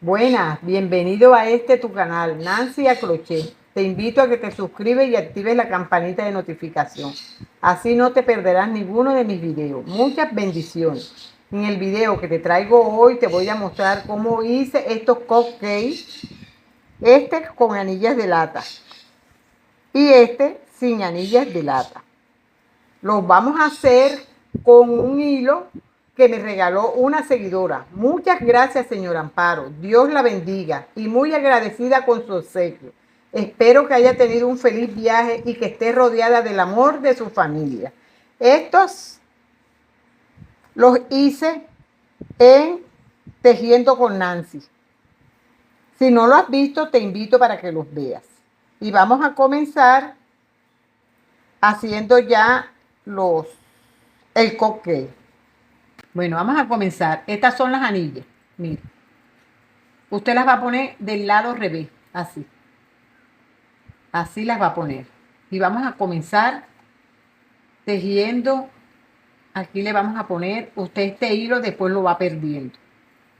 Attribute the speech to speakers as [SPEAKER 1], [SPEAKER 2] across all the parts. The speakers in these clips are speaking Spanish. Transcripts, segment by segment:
[SPEAKER 1] Buenas, bienvenido a tu canal, Nancy a Crochet. Te invito a que te suscribas y actives la campanita de notificación. Así no te perderás ninguno de mis videos. Muchas bendiciones. En el video que te traigo hoy te voy a mostrar cómo hice estos cupcakes. Este con anillas de lata y este sin anillas de lata. Los vamos a hacer con un hilo que me regaló una seguidora. Muchas gracias, señor Amparo. Dios la bendiga y muy agradecida con su obsequio. Espero que haya tenido un feliz viaje y que esté rodeada del amor de su familia. Estos los hice en Tejiendo con Nancy. Si no lo has visto, te invito para que los veas. Y vamos a comenzar haciendo ya el cupcake. Bueno, vamos a comenzar. Estas son las anillas. Mira. Usted las va a poner del lado revés, así. Así las va a poner. Y vamos a comenzar tejiendo. Aquí le vamos a poner, usted este hilo después lo va perdiendo.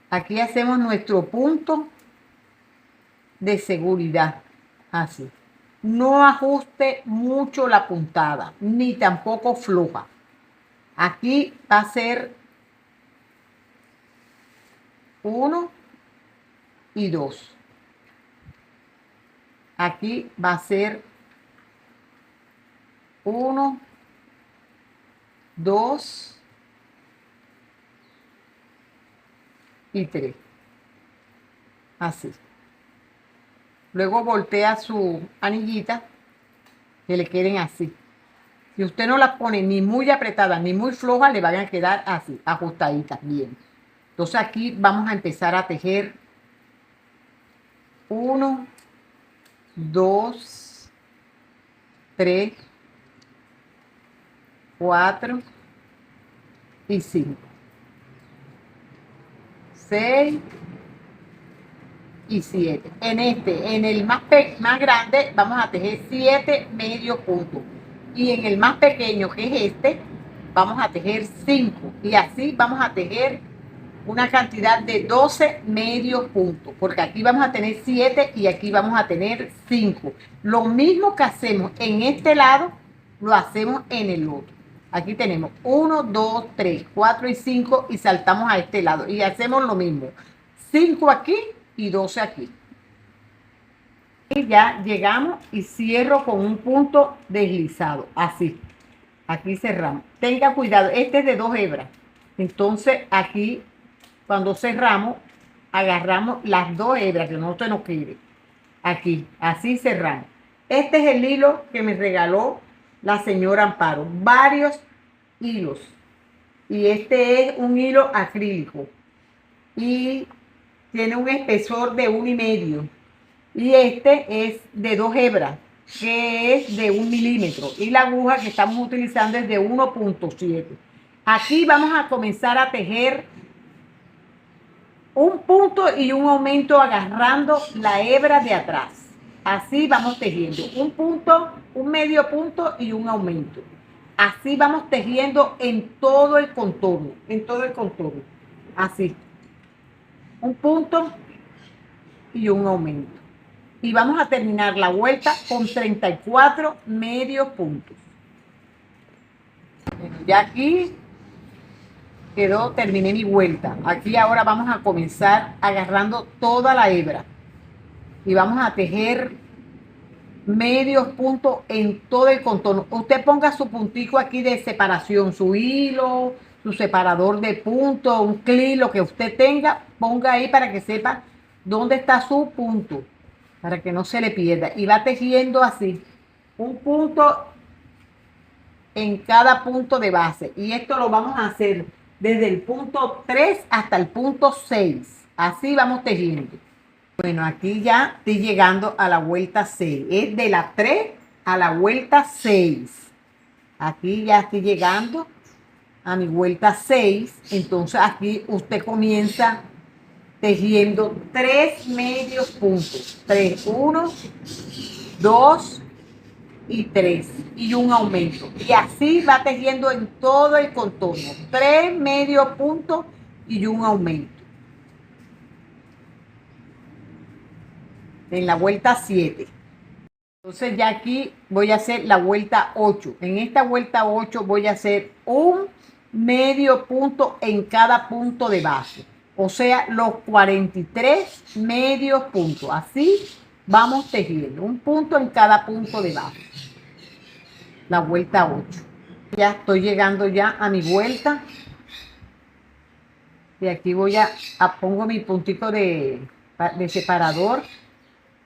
[SPEAKER 1] Aquí hacemos nuestro punto de seguridad. Así. No ajuste mucho la puntada, ni tampoco floja. Aquí va a ser 1 y 2. Aquí va a ser 1, 2 y 3. Así. Luego voltea su anillita que le queden así. Si usted no las pone ni muy apretadas ni muy flojas, le van a quedar así, ajustaditas bien. Entonces aquí vamos a empezar a tejer 1, 2, 3, 4 y 5, 6 y 7. En el más grande, vamos a tejer 7 medios puntos. Y en el más pequeño, que es este, vamos a tejer 5. Y así vamos a tejer una cantidad de 12 medios puntos. Porque aquí vamos a tener 7 y aquí vamos a tener 5. Lo mismo que hacemos en este lado, lo hacemos en el otro. Aquí tenemos 1, 2, 3, 4 y 5 y saltamos a este lado. Y hacemos lo mismo. 5 aquí y 12 aquí. Y ya llegamos y cierro con un punto deslizado, así. Aquí cerramos. Tenga cuidado, este es de 2 hebras. Entonces aquí, cuando cerramos, agarramos las 2 hebras, que no se nos quede. Aquí, así cerramos. Este es el hilo que me regaló la señora Amparo. Varios hilos. Y este es un hilo acrílico. Y tiene un espesor de 1,5. Y este es de 2 hebras, que es de 1 milímetro. Y la aguja que estamos utilizando es de 1,7. Aquí vamos a comenzar a tejer un punto y un aumento agarrando la hebra de atrás. Así vamos tejiendo un punto, un medio punto y un aumento. Así vamos tejiendo en todo el contorno, Así. Un punto y un aumento. Y vamos a terminar la vuelta con 34 medios puntos. Bueno, ya aquí terminé mi vuelta. Aquí ahora vamos a comenzar agarrando toda la hebra. Y vamos a tejer medios puntos en todo el contorno. Usted ponga su puntico aquí de separación, su hilo, su separador de puntos, un clip, lo que usted tenga, ponga ahí para que sepa dónde está su punto, para que no se le pierda. Y va tejiendo así, un punto en cada punto de base. Y esto lo vamos a hacer desde el punto 3 hasta el punto 6. Así vamos tejiendo. Bueno, aquí ya estoy llegando a la vuelta 6. Es de la 3 a la vuelta 6. Aquí ya estoy llegando a mi vuelta 6. Entonces aquí usted comienza tejiendo 3 medios puntos. 3, 1, 2 y 3. Y un aumento. Y así va tejiendo en todo el contorno. 3 medios puntos y un aumento. en la vuelta 7. Entonces ya aquí voy a hacer la vuelta 8. En esta vuelta 8 voy a hacer un medio punto en cada punto de base. O sea, los 43 medios puntos. Así vamos tejiendo. Un punto en cada punto de base. La vuelta 8. Ya estoy llegando ya a mi vuelta. Y aquí voy a pongo mi puntito de separador.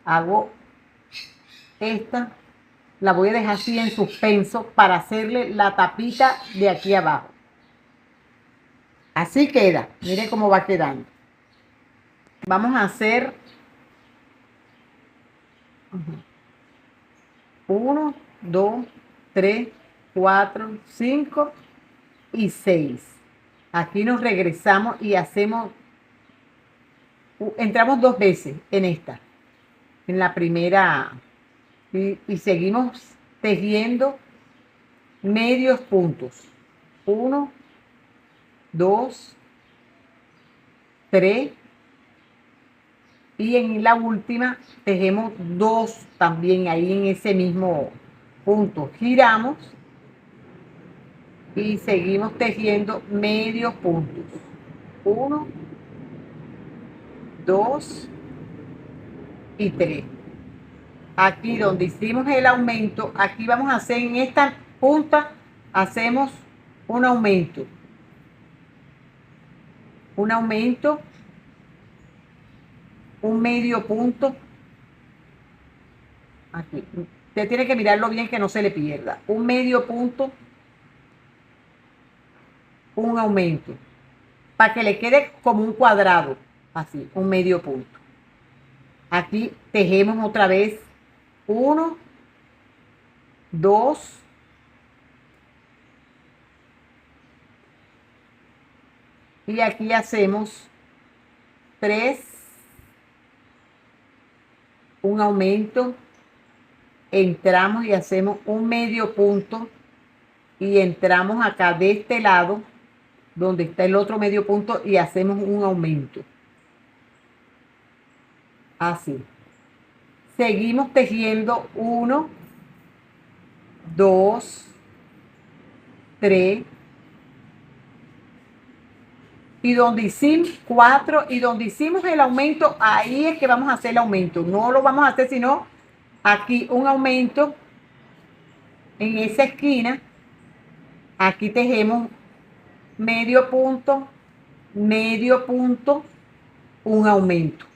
[SPEAKER 1] Hago esta. La voy a dejar así en suspenso para hacerle la tapita de aquí abajo. Así queda. Miren cómo va quedando. Vamos a hacer 1, 2, 3, 4, 5 y 6. Aquí nos regresamos y hacemos, entramos 2 veces en esta, en la primera, y seguimos tejiendo medios puntos. 1, 2, 3 y en la última tejemos 2 también ahí en ese mismo punto. Giramos y seguimos tejiendo medios puntos. 1, 2 y 3. Aquí donde hicimos el aumento, aquí vamos a hacer en esta punta, hacemos un aumento. Un aumento, un medio punto. Aquí. Usted tiene que mirarlo bien que no se le pierda. Un medio punto, un aumento. Para que le quede como un cuadrado. Así, un medio punto. Aquí tejemos otra vez 1, 2, y aquí hacemos 3, un aumento, entramos y hacemos un medio punto y entramos acá de este lado donde está el otro medio punto y hacemos un aumento. Así. Seguimos tejiendo 1, 2, 3 y donde hicimos 4 y donde hicimos el aumento, ahí es que vamos a hacer el aumento. No lo vamos a hacer sino aquí un aumento en esa esquina. Aquí tejemos medio punto, un aumento.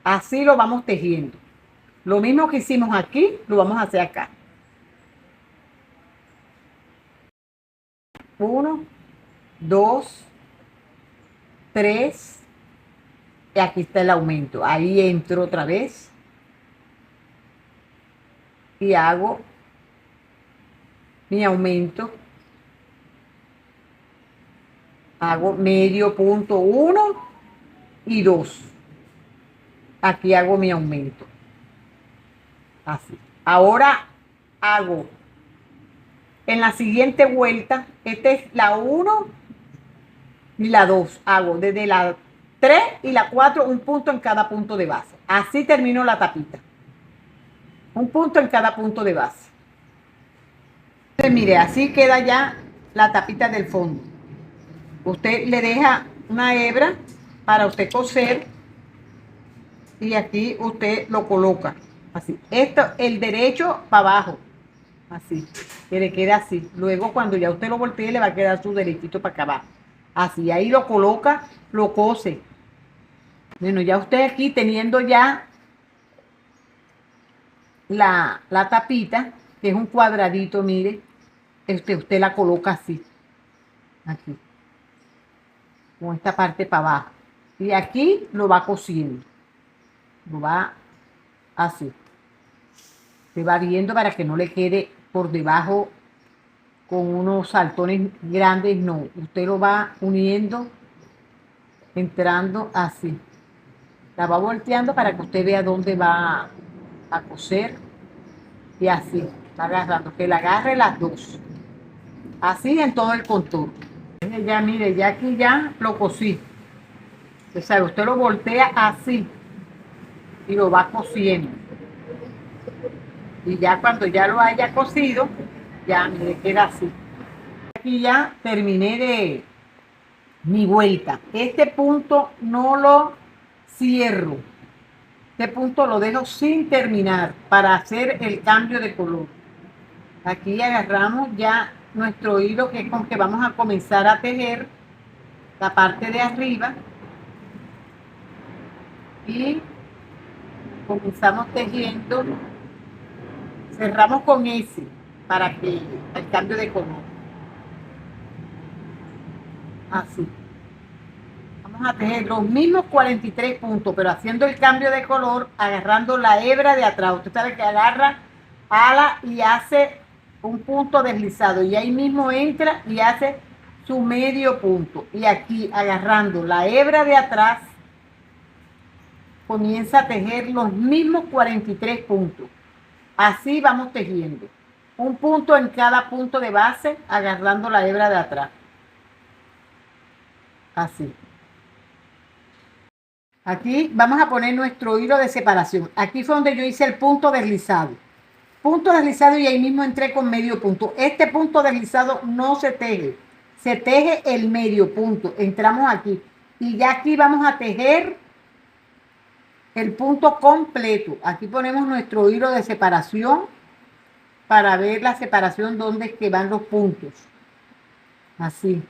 [SPEAKER 1] Así lo vamos tejiendo. Lo mismo que hicimos aquí, lo vamos a hacer acá. 1, 2, 3. Y aquí está el aumento. Ahí entro otra vez. Y hago mi aumento. Hago medio punto 1 y 2. Aquí hago mi aumento. Así. Ahora hago en la siguiente vuelta, esta es la 1 y la 2. Hago desde la 3 y la 4 un punto en cada punto de base. Así termino la tapita. Un punto en cada punto de base. Entonces, mire, así queda ya la tapita del fondo. Usted le deja una hebra para usted coser y aquí usted lo coloca así. Esto, el derecho para abajo, así, que le queda así. Luego cuando ya usted lo voltee le va a quedar su derechito para acá abajo. Así, ahí lo coloca, lo cose. Bueno, ya usted aquí teniendo ya la tapita, que es un cuadradito, mire, usted la coloca así, aquí, con esta parte para abajo. Y aquí lo va cosiendo. Lo va así. Se va viendo para que no le quede por debajo con unos saltones grandes, no. Usted lo va uniendo, entrando así. La va volteando para que usted vea dónde va a coser. Y así, va agarrando, que la agarre las dos. Así en todo el contorno. Ya mire, ya aquí ya lo cosí. O sea, usted lo voltea así y lo va cosiendo. Y ya cuando ya lo haya cosido, ya me queda así. Aquí ya terminé de mi vuelta. Este punto no lo cierro. Este punto lo dejo sin terminar para hacer el cambio de color. Aquí agarramos ya nuestro hilo, que es con que vamos a comenzar a tejer la parte de arriba, y comenzamos tejiendo, cerramos con ese para que el cambio de color, así. Vamos a tejer los mismos 43 puntos, pero haciendo el cambio de color, agarrando la hebra de atrás. Usted sabe que agarra ala y hace un punto deslizado, y ahí mismo entra y hace su medio punto. Y aquí, agarrando la hebra de atrás, comienza a tejer los mismos 43 puntos. Así vamos tejiendo. Un punto en cada punto de base, agarrando la hebra de atrás. Así. Aquí vamos a poner nuestro hilo de separación. Aquí fue donde yo hice el punto deslizado. Punto deslizado, y ahí mismo entré con medio punto. Este punto deslizado no se teje. Se teje el medio punto. Entramos aquí. Y ya aquí vamos a tejer el punto completo. Aquí ponemos nuestro hilo de separación para ver la separación donde es que van los puntos. Así.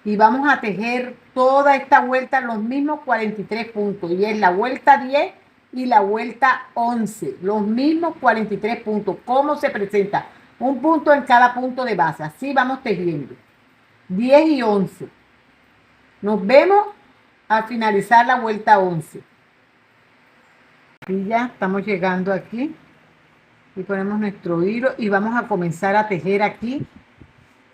[SPEAKER 1] Y vamos a tejer toda esta vuelta los mismos 43 puntos. Y es la vuelta 10 y la vuelta 11. Los mismos 43 puntos. ¿Cómo se presenta? Un punto en cada punto de base. Así vamos tejiendo. 10 y 11. Nos vemos al finalizar la vuelta 11. Y ya estamos llegando aquí. Y ponemos nuestro hilo y vamos a comenzar a tejer aquí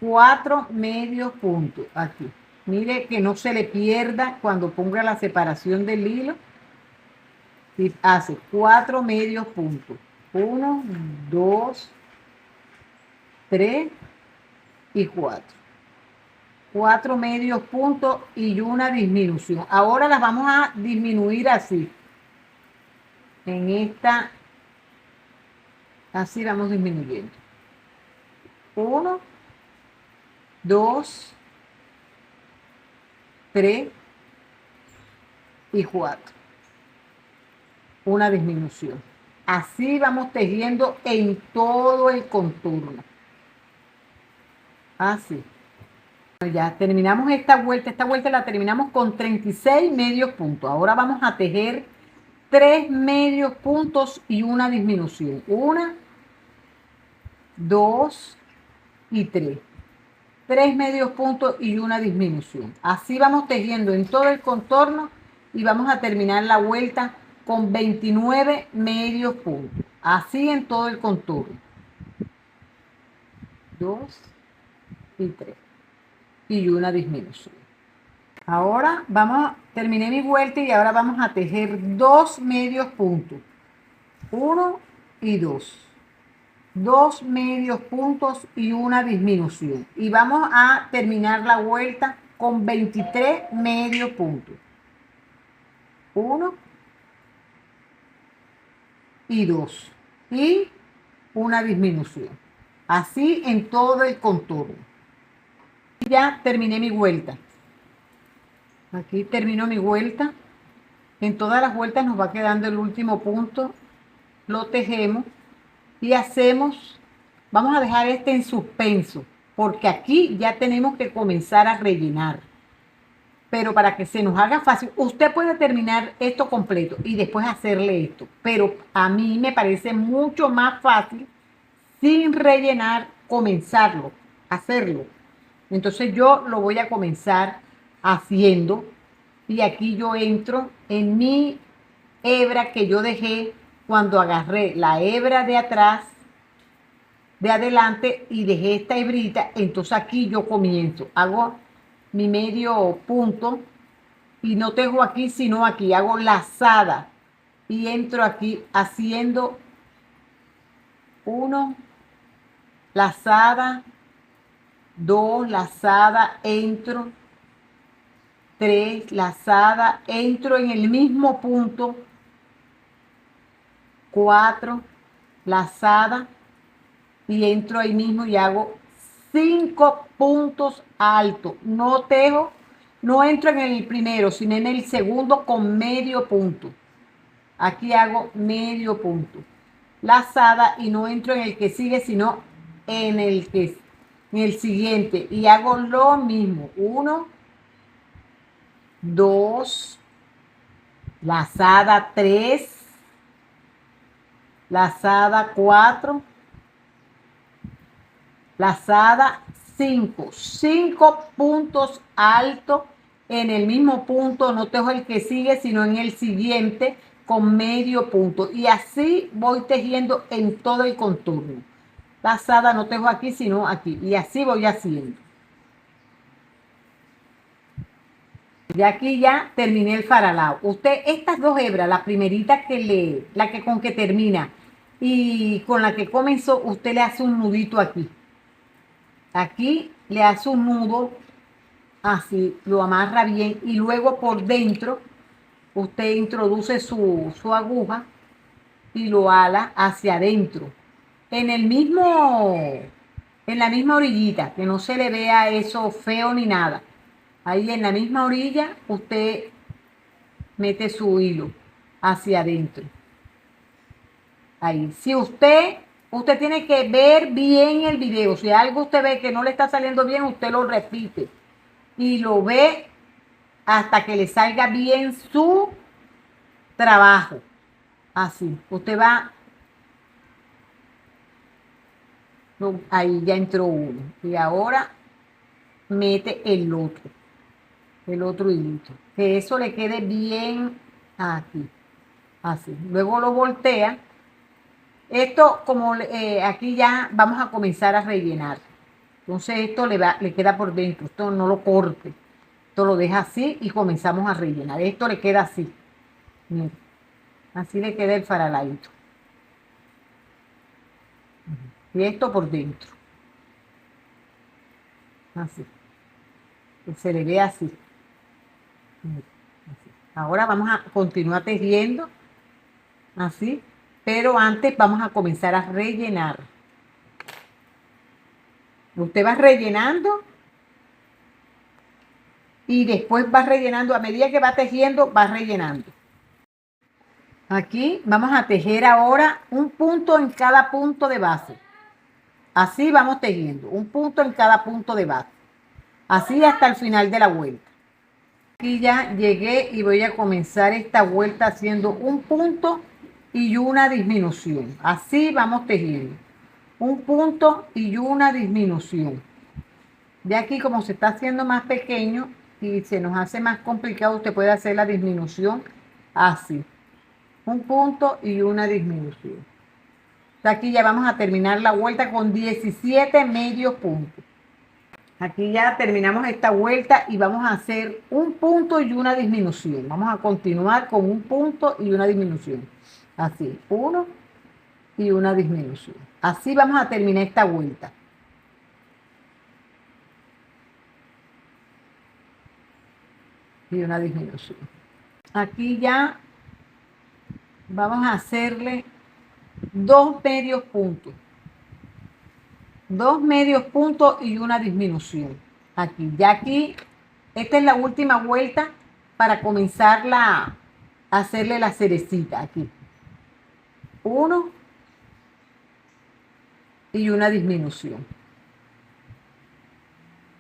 [SPEAKER 1] 4 medios puntos aquí. Mire que no se le pierda cuando ponga la separación del hilo. Y hace 4 medios puntos. 1, 2, 3 y 4. 4 medios puntos y una disminución. Ahora las vamos a disminuir así. En esta, así vamos disminuyendo. 1, 2, 3 y 4. Una disminución. Así vamos tejiendo en todo el contorno. Así. Ya terminamos esta vuelta la terminamos con 36 medios puntos. Ahora vamos a tejer 3 medios puntos y una disminución. 1, 2 y 3. 3 medios puntos y una disminución. Así vamos tejiendo en todo el contorno y vamos a terminar la vuelta con 29 medios puntos. Así en todo el contorno. 2 y 3. Y una disminución. Ahora terminé mi vuelta y ahora vamos a tejer 2 medios puntos. 1 y 2. 2 medios puntos y una disminución. Y vamos a terminar la vuelta con 23 medios puntos. 1 y 2. Y una disminución. Así en todo el contorno. Y ya terminé mi vuelta. Aquí termino mi vuelta. En todas las vueltas nos va quedando el último punto. Lo tejemos. Y hacemos, vamos a dejar este en suspenso, porque aquí ya tenemos que comenzar a rellenar. Pero para que se nos haga fácil, usted puede terminar esto completo y después hacerle esto. Pero a mí me parece mucho más fácil, sin rellenar, comenzarlo, hacerlo. Entonces yo lo voy a comenzar haciendo, y aquí yo entro en mi hebra que yo dejé cuando agarré la hebra de atrás, de adelante, y dejé esta hebrita. Entonces aquí yo comienzo, hago mi medio punto y no tejo aquí sino aquí, hago lazada y entro aquí haciendo 1 lazada, 2 lazada, entro 3, lazada, entro en el mismo punto, 4, lazada, y entro ahí mismo y hago 5 puntos altos. No tejo, no entro en el primero, sino en el segundo con medio punto. Aquí hago medio punto. Lazada y no entro en el que sigue, sino en el siguiente. Y hago lo mismo. 1, 2, lazada 3, lazada 4, lazada 5. 5 puntos altos en el mismo punto. No tejo el que sigue, sino en el siguiente con medio punto. Y así voy tejiendo en todo el contorno. Lazada no tejo aquí, sino aquí. Y así voy haciendo. Y aquí ya terminé el faralao. Usted, estas dos hebras, la primerita la que con que termina y con la que comenzó, usted le hace un nudito aquí. Aquí le hace un nudo, así, lo amarra bien y luego por dentro usted introduce su aguja y lo ala hacia adentro. En la misma orillita, que no se le vea eso feo ni nada. Ahí en la misma orilla usted mete su hilo hacia adentro. Ahí. Si usted tiene que ver bien el video. Si algo usted ve que no le está saliendo bien, usted lo repite y lo ve hasta que le salga bien su trabajo. Así. Usted va. Ahí ya entró uno. Y ahora mete el otro hilito. Que eso le quede bien aquí. Así. Luego lo voltea. Esto, como aquí ya vamos a comenzar a rellenar. Entonces esto le queda por dentro. Esto no lo corte. Esto lo deja así y comenzamos a rellenar. Esto le queda así. Miren, así le queda el faraladito. Y esto por dentro. Así. Que se le ve así. Así. Ahora vamos a continuar tejiendo. Así. Pero antes vamos a comenzar a rellenar. Usted va rellenando y después va rellenando. A medida que va tejiendo, va rellenando. Aquí vamos a tejer ahora un punto en cada punto de base. Así vamos tejiendo, un punto en cada punto de base. Así hasta el final de la vuelta. Aquí ya llegué y voy a comenzar esta vuelta haciendo un punto y una disminución. Así vamos tejiendo. Un punto y una disminución. Ya aquí, como se está haciendo más pequeño y se nos hace más complicado, usted puede hacer la disminución así. Un punto y una disminución. Aquí ya vamos a terminar la vuelta con 17 medios puntos. Aquí ya terminamos esta vuelta y vamos a hacer un punto y una disminución. Vamos a continuar con un punto y una disminución. Así, uno y una disminución. Así vamos a terminar esta vuelta. Y una disminución. Aquí ya vamos a hacerle 2 medios puntos. 2 medios puntos y una disminución. Aquí, ya aquí, esta es la última vuelta para comenzar a hacerle la cerecita aquí. 1 y una disminución.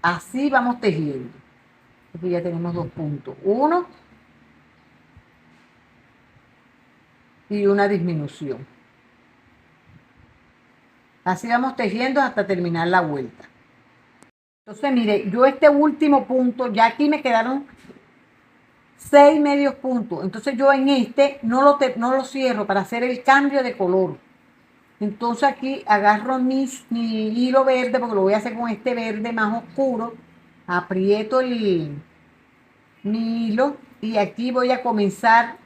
[SPEAKER 1] Así vamos tejiendo. Aquí ya tenemos 2 puntos. 1 y una disminución. Así vamos tejiendo hasta terminar la vuelta. Entonces, mire, yo este último punto, ya aquí me quedaron 6 medios puntos. Entonces yo en este no lo cierro para hacer el cambio de color. Entonces aquí agarro mi hilo verde, porque lo voy a hacer con este verde más oscuro. Aprieto mi hilo y aquí voy a comenzar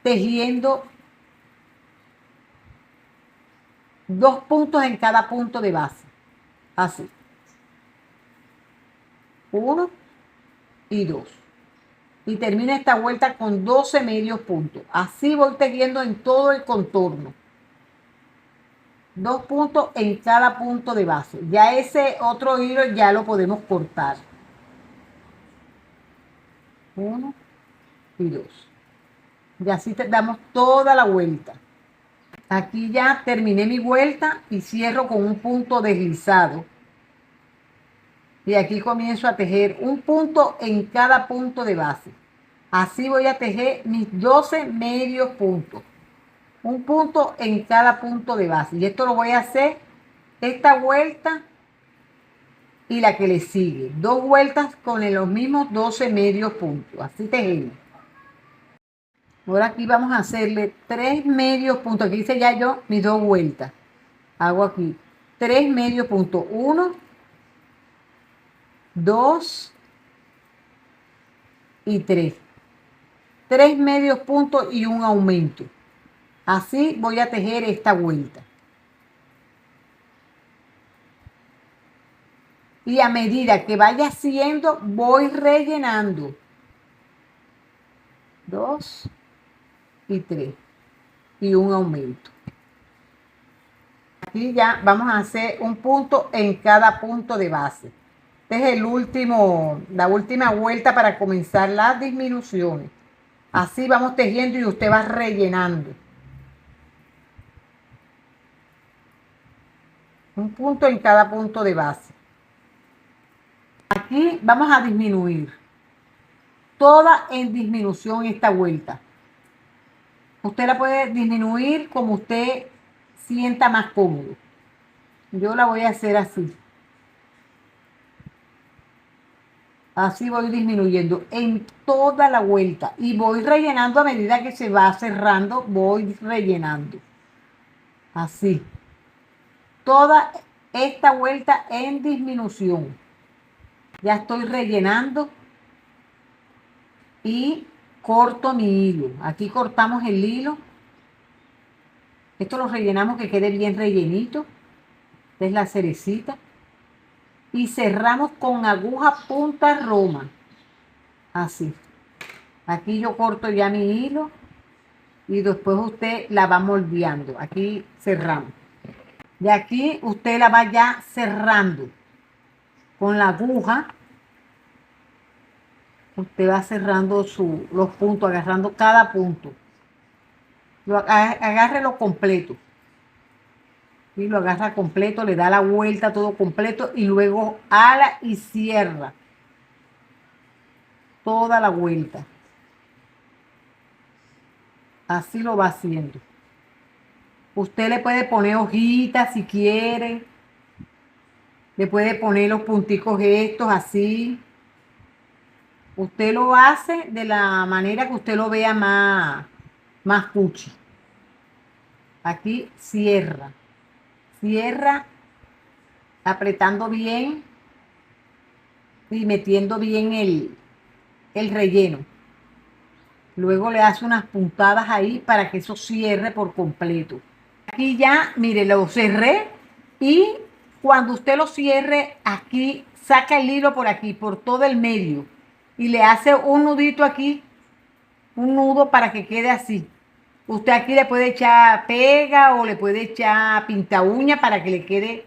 [SPEAKER 1] tejiendo 2 puntos en cada punto de base. Así. 1 y 2. y termino esta vuelta con 12 medios puntos. Así voy tejiendo en todo el contorno. 2 puntos en cada punto de base. Ya ese otro hilo ya lo podemos cortar. 1 y 2. Y así te damos toda la vuelta. Aquí ya terminé mi vuelta y cierro con un punto deslizado. Y aquí comienzo a tejer un punto en cada punto de base. Así voy a tejer mis 12 medios puntos. Un punto en cada punto de base. Y esto lo voy a hacer esta vuelta y la que le sigue. 2 vueltas con los mismos 12 medios puntos. Así tejemos. Ahora aquí vamos a hacerle 3 medios puntos. Aquí hice ya yo mis 2 vueltas. Hago aquí 3 medios puntos. 1, 2 y 3. 3 medios puntos y un aumento. Así voy a tejer esta vuelta. Y a medida que vaya haciendo, voy rellenando. 2 y 3. Y un aumento. Aquí ya vamos a hacer un punto en cada punto de base. Este es la última vuelta para comenzar las disminuciones. Así vamos tejiendo y usted va rellenando. Un punto en cada punto de base. Aquí vamos a disminuir. Toda en disminución esta vuelta. Usted la puede disminuir como usted sienta más cómodo. Yo la voy a hacer así. Así voy disminuyendo en toda la vuelta. Y voy rellenando a medida que se va cerrando. Voy rellenando. Así. Toda esta vuelta en disminución. Ya estoy rellenando. Y corto mi hilo. Aquí cortamos el hilo. Esto lo rellenamos que quede bien rellenito. Esta es la cerecita. Y cerramos con aguja punta roma. Así. Aquí yo corto ya mi hilo. Y después usted la va moldeando. Aquí cerramos. Y aquí usted la va ya cerrando. Con la aguja. Usted va cerrando los puntos, agarrando cada punto. Agárrelo completo. Y lo agarra completo, le da la vuelta todo completo y luego ala y cierra toda la vuelta. Así lo va haciendo. Usted le puede poner hojitas si quiere. Le puede poner los punticos estos así. Usted lo hace de la manera que usted lo vea más cuchi. Aquí cierra. Cierra apretando bien y metiendo bien el relleno. Luego le hace unas puntadas ahí para que eso cierre por completo. Aquí ya, mire, lo cerré y cuando usted lo cierre, aquí saca el hilo por aquí, por todo el medio y le hace un nudito aquí, un nudo para que quede así. Usted aquí le puede echar pega o le puede echar pinta uña para que le quede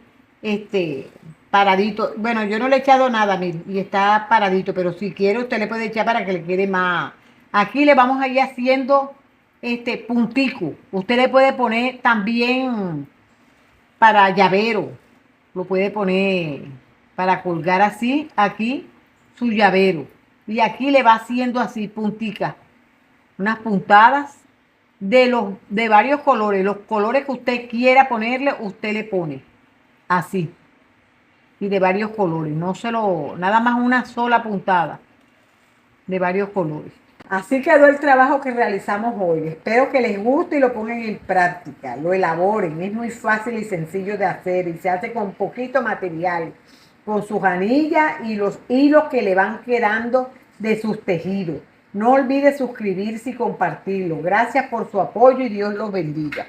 [SPEAKER 1] paradito. Bueno, yo no le he echado nada, mire, y está paradito, pero si quiere usted le puede echar para que le quede más. Aquí le vamos a ir haciendo puntico. Usted le puede poner también para llavero. Lo puede poner para colgar así, aquí, su llavero. Y aquí le va haciendo así punticas, unas puntadas de varios colores. Los colores que usted quiera ponerle, usted le pone así. Y de varios colores. Nada más una sola puntada de varios colores. Así quedó el trabajo que realizamos hoy. Espero que les guste y lo pongan en práctica, lo elaboren. Es muy fácil y sencillo de hacer y se hace con poquito material, con sus anillas y los hilos que le van quedando de sus tejidos. No olvide suscribirse y compartirlo. Gracias por su apoyo y Dios los bendiga.